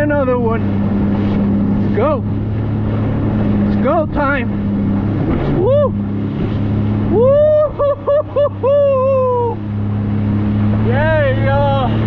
another one. Go. It's go time. Woo! Woo! Yeah, y'all.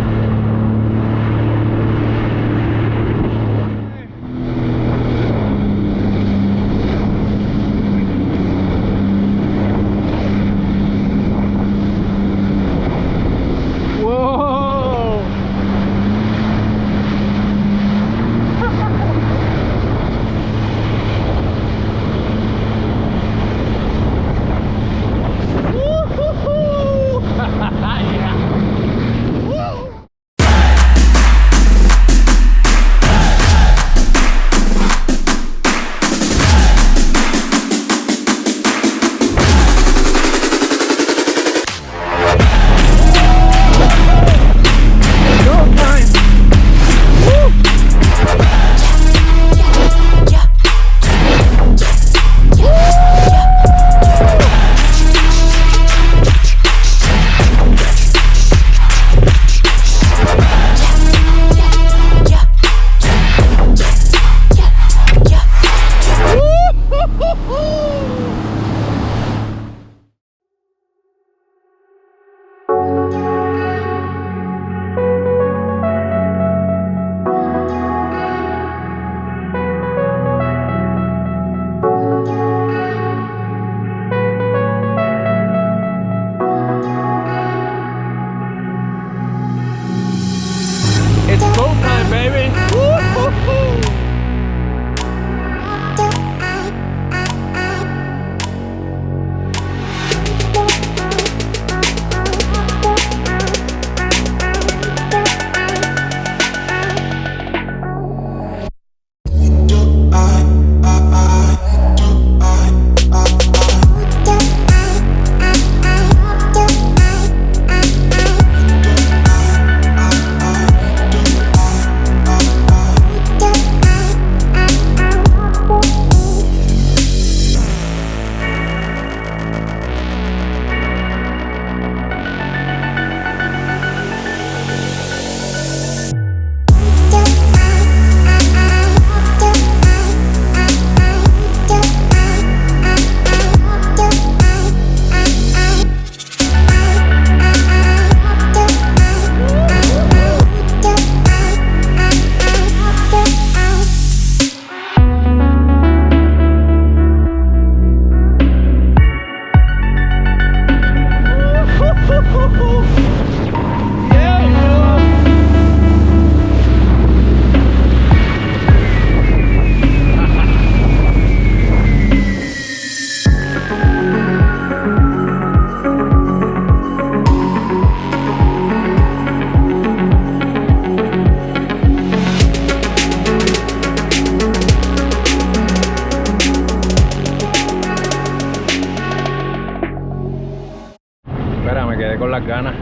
Ganas,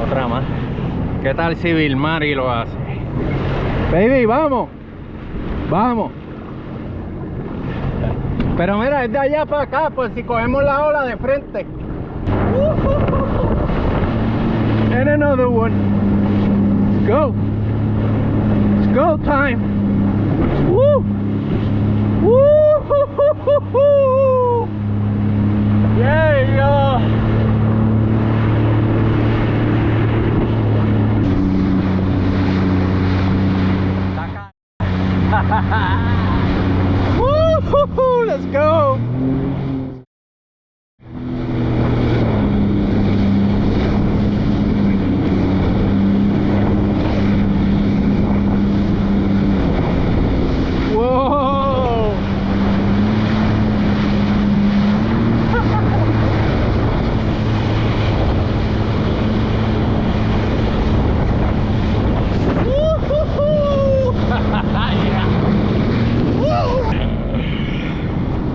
otra más. ¿Qué tal si Vilmari lo hace? Baby, vamos, vamos. Pero mira, es de allá para acá, pues si cogemos la ola de frente. And another one. Go. It's go time. Woo! Woo! Yeah, y'all. Woo-hoo-hoo, let's go. Whoa.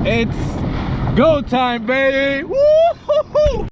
It's go time, baby! Woo-hoo-hoo!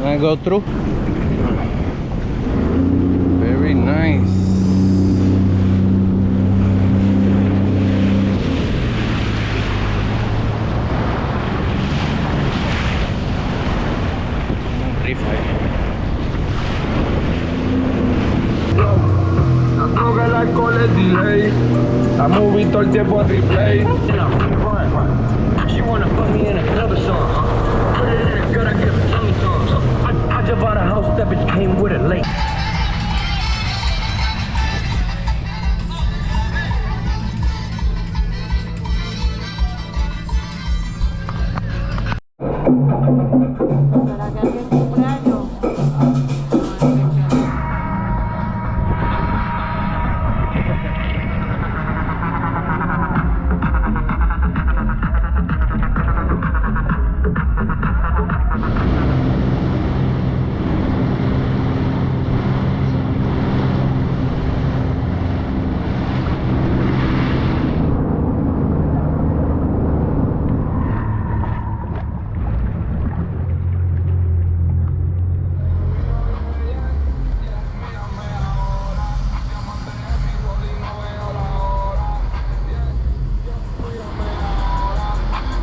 I go through. Very nice. No que el alcohol es delay. La movie todo el tiempo en replay. You wanna put me in another song, huh? Put it in a good, I give a tummy song. So I just bought a house, that bitch came with a lake. ¿Será que alguien cumpleaños?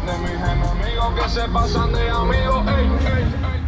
De mis enemigos que se pasan de amigos, ey, ey, ey.